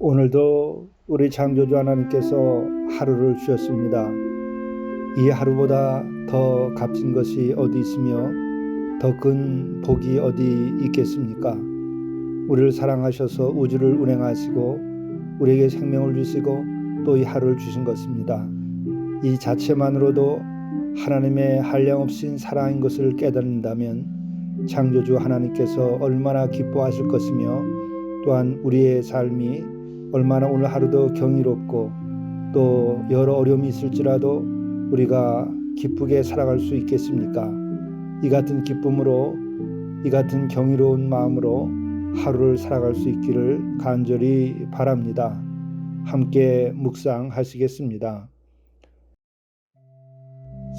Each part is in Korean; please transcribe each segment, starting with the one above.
오늘도 우리 창조주 하나님께서 하루를 주셨습니다. 이 하루보다 더 값진 것이 어디 있으며 더 큰 복이 어디 있겠습니까? 우리를 사랑하셔서 우주를 운행하시고 우리에게 생명을 주시고 또 이 하루를 주신 것입니다. 이 자체만으로도 하나님의 한량없인 사랑인 것을 깨닫는다면 창조주 하나님께서 얼마나 기뻐하실 것이며 또한 우리의 삶이 얼마나 오늘 하루도 경이롭고 또 여러 어려움이 있을지라도 우리가 기쁘게 살아갈 수 있겠습니까? 이 같은 기쁨으로 이 같은 경이로운 마음으로 하루를 살아갈 수 있기를 간절히 바랍니다. 함께 묵상하시겠습니다.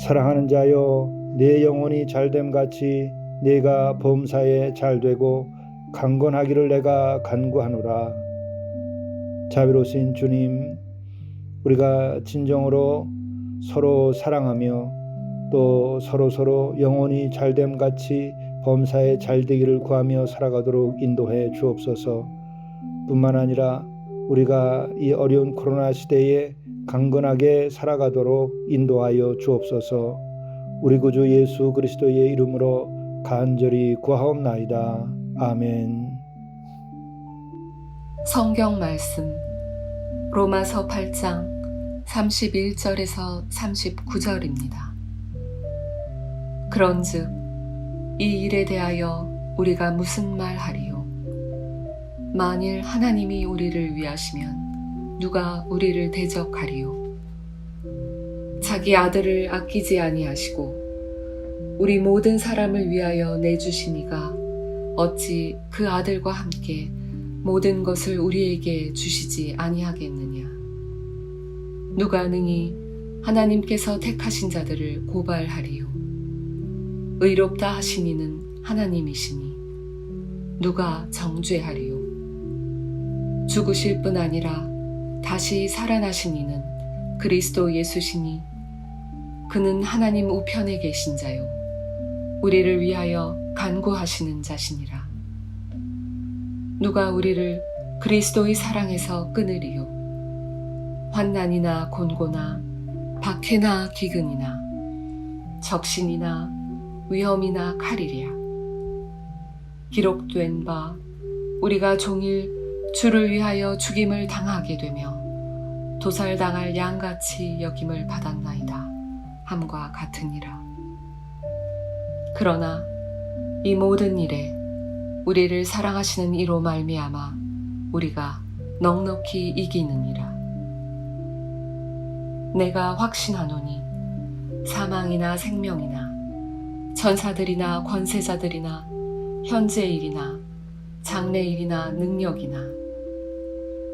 사랑하는 자여, 내 영혼이 잘됨같이 내가 범사에 잘되고 강건하기를 내가 간구하노라. 자비로우신 주님, 우리가 진정으로 서로 사랑하며 또 서로 영혼이 잘됨같이 범사에 잘되기를 구하며 살아가도록 인도해 주옵소서. 뿐만 아니라 우리가 이 어려운 코로나 시대에 강건하게 살아가도록 인도하여 주옵소서. 우리 구주 예수 그리스도의 이름으로 간절히 구하옵나이다. 아멘. 성경 말씀 로마서 8장 31절에서 39절입니다. 그런즉 이 일에 대하여 우리가 무슨 말하리요? 만일 하나님이 우리를 위하시면 누가 우리를 대적하리요? 자기 아들을 아끼지 아니하시고 우리 모든 사람을 위하여 내주시니가 어찌 그 아들과 함께 모든 것을 우리에게 주시지 아니하겠느냐? 누가 능히 하나님께서 택하신 자들을 고발하리요? 의롭다 하신 이는 하나님이시니 누가 정죄하리요? 죽으실 뿐 아니라 다시 살아나신 이는 그리스도 예수시니 그는 하나님 우편에 계신 자요 우리를 위하여 간구하시는 자시니라. 누가 우리를 그리스도의 사랑에서 끊으리요? 환난이나 곤고나 박해나 기근이나 적신이나 위험이나 칼이랴. 기록된 바 우리가 종일 주를 위하여 죽임을 당하게 되며 도살당할 양같이 여김을 받았나이다 함과 같으니라. 그러나 이 모든 일에 우리를 사랑하시는 이로 말미암아 우리가 넉넉히 이기느니라. 내가 확신하노니 사망이나 생명이나 천사들이나 권세자들이나 현재일이나 장래일이나 능력이나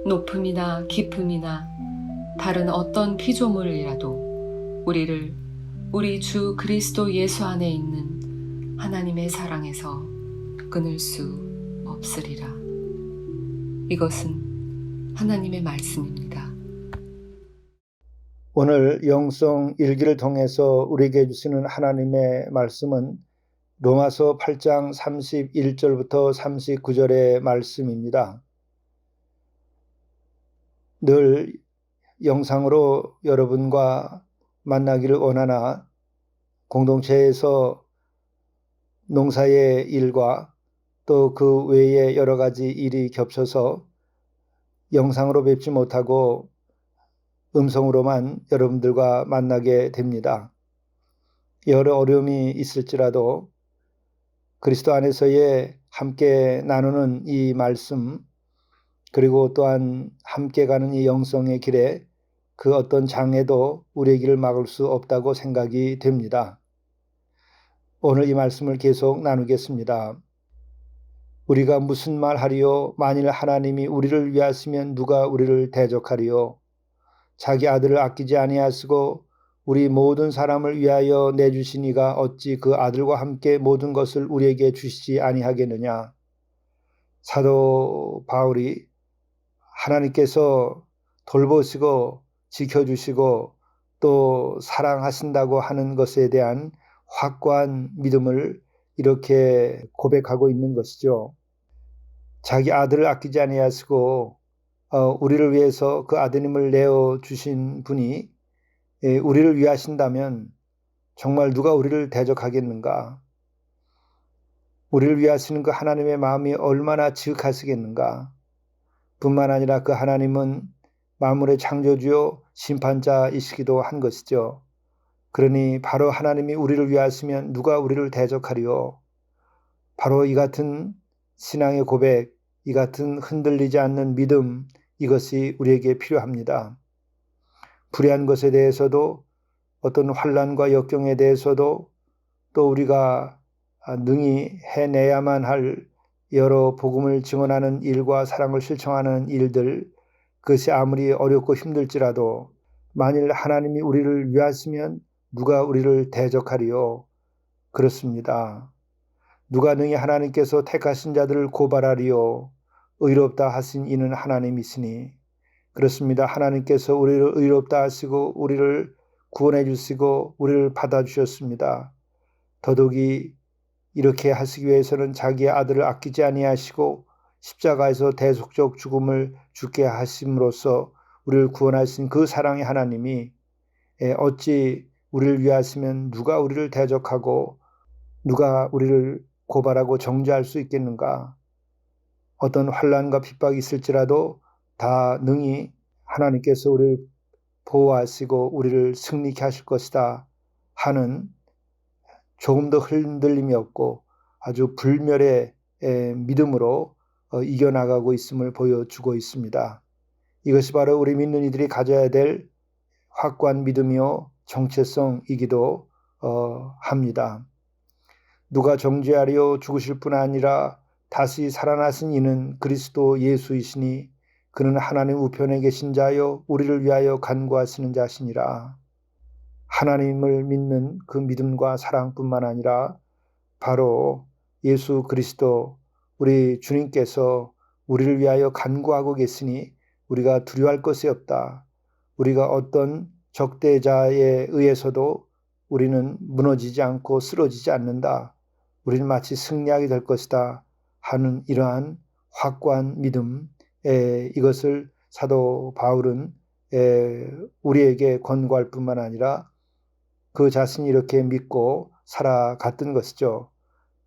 높음이나 깊음이나 다른 어떤 피조물이라도 우리를 우리 주 그리스도 예수 안에 있는 하나님의 사랑에서 끊을 수 없으리라. 이것은 하나님의 말씀입니다. 오늘 영성 일기를 통해서 우리에게 주시는 하나님의 말씀은 로마서 8장 31절부터 39절의 말씀입니다. 늘 영상으로 여러분과 만나기를 원하나 공동체에서 농사의 일과 또 그 외에 여러 가지 일이 겹쳐서 영상으로 뵙지 못하고 음성으로만 여러분들과 만나게 됩니다. 여러 어려움이 있을지라도 그리스도 안에서의 함께 나누는 이 말씀 그리고 또한 함께 가는 이 영성의 길에 그 어떤 장애도 우리의 길을 막을 수 없다고 생각이 됩니다. 오늘 이 말씀을 계속 나누겠습니다. 우리가 무슨 말 하리요? 만일 하나님이 우리를 위하시면 누가 우리를 대적하리요? 자기 아들을 아끼지 아니하시고 우리 모든 사람을 위하여 내주신 이가 어찌 그 아들과 함께 모든 것을 우리에게 주시지 아니하겠느냐? 사도 바울이 하나님께서 돌보시고 지켜주시고 또 사랑하신다고 하는 것에 대한 확고한 믿음을 이렇게 고백하고 있는 것이죠. 자기 아들을 아끼지 아니하시고 우리를 위해서 그 아드님을 내어 주신 분이 우리를 위하신다면 정말 누가 우리를 대적하겠는가? 우리를 위하시는 그 하나님의 마음이 얼마나 지극하시겠는가? 뿐만 아니라 그 하나님은 만물의 창조주요 심판자이시기도 한 것이죠. 그러니 바로 하나님이 우리를 위하시면 누가 우리를 대적하리요? 바로 이 같은 신앙의 고백, 이 같은 흔들리지 않는 믿음, 이것이 우리에게 필요합니다. 불의한 것에 대해서도 어떤 환난과 역경에 대해서도 또 우리가 능히 해내야만 할 여러 복음을 증언하는 일과 사랑을 실천하는 일들, 그것이 아무리 어렵고 힘들지라도 만일 하나님이 우리를 위하시면 누가 우리를 대적하리요? 그렇습니다. 누가 능히 하나님께서 택하신 자들을 고발하리요? 의롭다 하신 이는 하나님이시니. 그렇습니다. 하나님께서 우리를 의롭다 하시고 우리를 구원해 주시고 우리를 받아주셨습니다. 더더욱이 이렇게 하시기 위해서는 자기의 아들을 아끼지 아니하시고 십자가에서 대속적 죽음을 죽게 하심으로써 우리를 구원하신 그 사랑의 하나님이 어찌 우리를 위하시면 누가 우리를 대적하고 누가 우리를 고발하고 정죄할 수 있겠는가? 어떤 환난과 핍박이 있을지라도 다 능히 하나님께서 우리를 보호하시고 우리를 승리케 하실 것이다 하는 조금도 흔들림이 없고 아주 불멸의 믿음으로 이겨나가고 있음을 보여주고 있습니다. 이것이 바로 우리 믿는 이들이 가져야 될 확고한 믿음이요 정체성이기도 합니다. 누가 정죄하리요? 죽으실 뿐 아니라 다시 살아나신 이는 그리스도 예수이시니 그는 하나님 우편에 계신 자요 우리를 위하여 간구하시는 자시니라. 하나님을 믿는 그 믿음과 사랑뿐만 아니라 바로 예수 그리스도 우리 주님께서 우리를 위하여 간구하고 계시니 우리가 두려워할 것이 없다. 우리가 어떤 적대자에 의해서도 우리는 무너지지 않고 쓰러지지 않는다. 우리는 마치 승리하게 될 것이다 하는 이러한 확고한 믿음, 이것을 사도 바울은 우리에게 권고할 뿐만 아니라 그 자신이 이렇게 믿고 살아갔던 것이죠.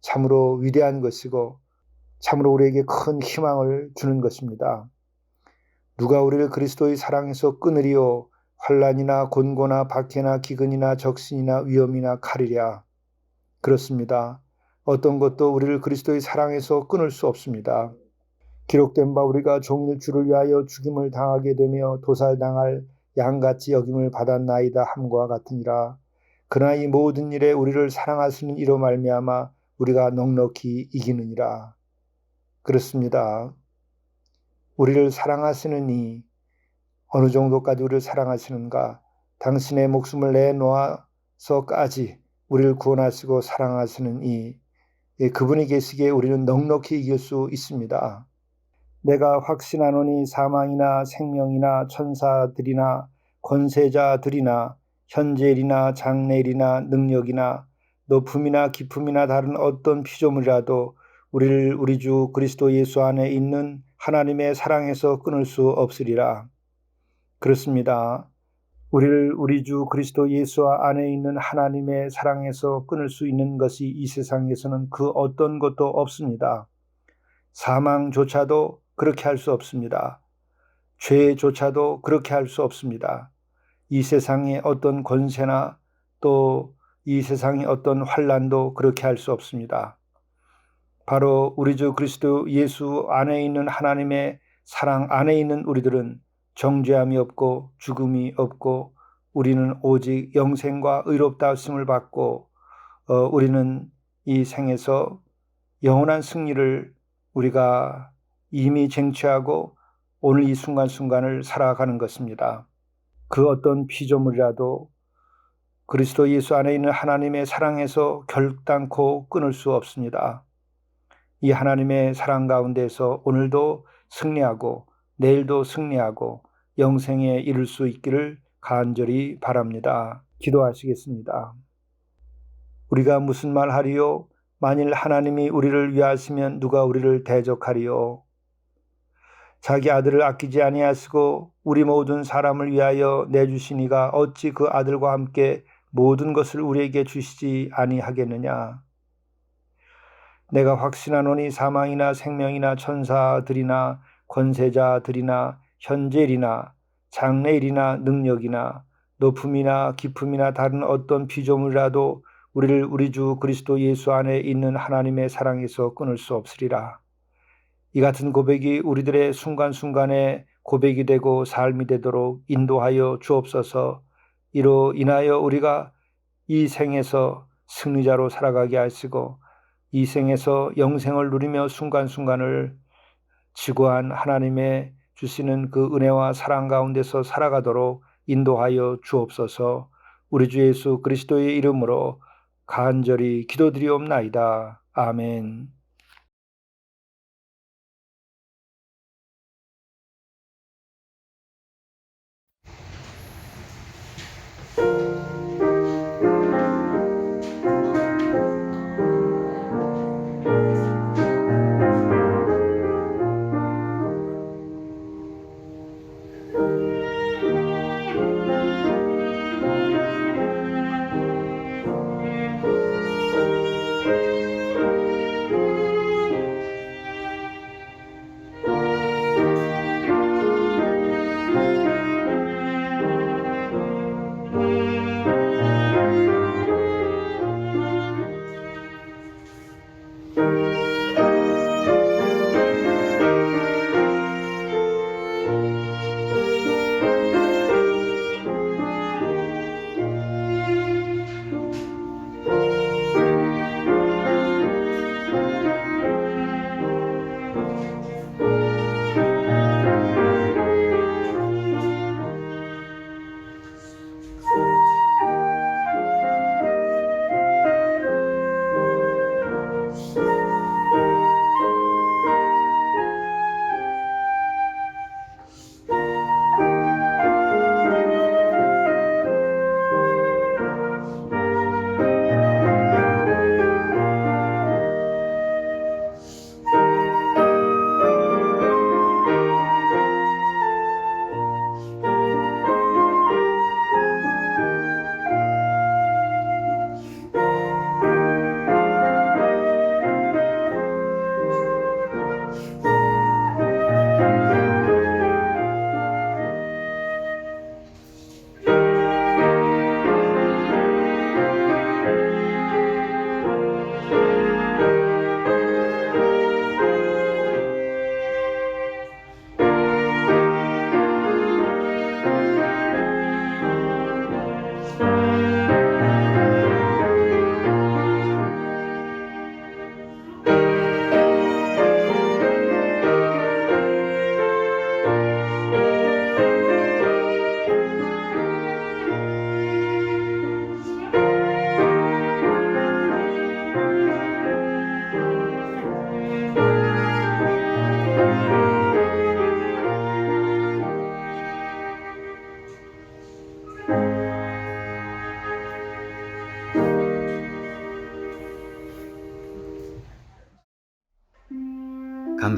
참으로 위대한 것이고 참으로 우리에게 큰 희망을 주는 것입니다. 누가 우리를 그리스도의 사랑에서 끊으리요? 환난이나 곤고나 박해나 기근이나 적신이나 위험이나 칼이랴. 그렇습니다. 어떤 것도 우리를 그리스도의 사랑에서 끊을 수 없습니다. 기록된 바 우리가 종일 주를 위하여 죽임을 당하게 되며 도살당할 양같이 여김을 받았나이다 함과 같으니라. 그러나 이 모든 일에 우리를 사랑하시는 이로 말미암아 우리가 넉넉히 이기느니라. 그렇습니다. 우리를 사랑하시는 이 어느 정도까지 우리를 사랑하시는가? 당신의 목숨을 내놓아서까지 우리를 구원하시고 사랑하시는 그분이 계시기에 우리는 넉넉히 이길 수 있습니다. 내가 확신하노니 사망이나 생명이나 천사들이나 권세자들이나 현재일이나 장래일이나 능력이나 높음이나 깊음이나 다른 어떤 피조물이라도 우리를 우리 주 그리스도 예수 안에 있는 하나님의 사랑에서 끊을 수 없으리라. 그렇습니다. 우리를 우리 주 그리스도 예수 안에 있는 하나님의 사랑에서 끊을 수 있는 것이 이 세상에서는 그 어떤 것도 없습니다. 사망조차도 그렇게 할 수 없습니다. 죄조차도 그렇게 할 수 없습니다. 이 세상의 어떤 권세나 또 이 세상의 어떤 환난도 그렇게 할 수 없습니다. 바로 우리 주 그리스도 예수 안에 있는 하나님의 사랑 안에 있는 우리들은 정죄함이 없고 죽음이 없고 우리는 오직 영생과 의롭다 하심을 받고 우리는 이 생에서 영원한 승리를 우리가 이미 쟁취하고 오늘 이 순간순간을 살아가는 것입니다. 그 어떤 피조물이라도 그리스도 예수 안에 있는 하나님의 사랑에서 결단코 끊을 수 없습니다. 이 하나님의 사랑 가운데서 오늘도 승리하고 내일도 승리하고 영생에 이룰 수 있기를 간절히 바랍니다. 기도하시겠습니다. 우리가 무슨 말 하리요? 만일 하나님이 우리를 위하시면 누가 우리를 대적하리요? 자기 아들을 아끼지 아니하시고 우리 모든 사람을 위하여 내주시니가 어찌 그 아들과 함께 모든 것을 우리에게 주시지 아니하겠느냐? 내가 확신하노니 사망이나 생명이나 천사들이나 권세자들이나 현재일이나 장래일이나 능력이나 높음이나 깊음이나 다른 어떤 피조물이라도 우리를 우리 주 그리스도 예수 안에 있는 하나님의 사랑에서 끊을 수 없으리라. 이 같은 고백이 우리들의 순간순간의 고백이 되고 삶이 되도록 인도하여 주옵소서. 이로 인하여 우리가 이 생에서 승리자로 살아가게 하시고 이 생에서 영생을 누리며 순간순간을 지구한 하나님의 주시는 그 은혜와 사랑 가운데서 살아가도록 인도하여 주옵소서. 우리 주 예수 그리스도의 이름으로 간절히 기도드리옵나이다. 아멘.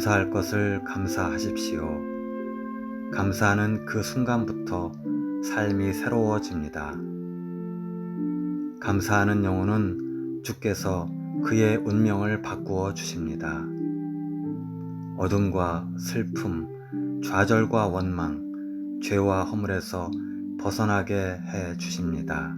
감사할 것을 감사하십시오. 감사하는 그 순간부터 삶이 새로워집니다. 감사하는 영혼은 주께서 그의 운명을 바꾸어 주십니다. 어둠과 슬픔, 좌절과 원망, 죄와 허물에서 벗어나게 해 주십니다.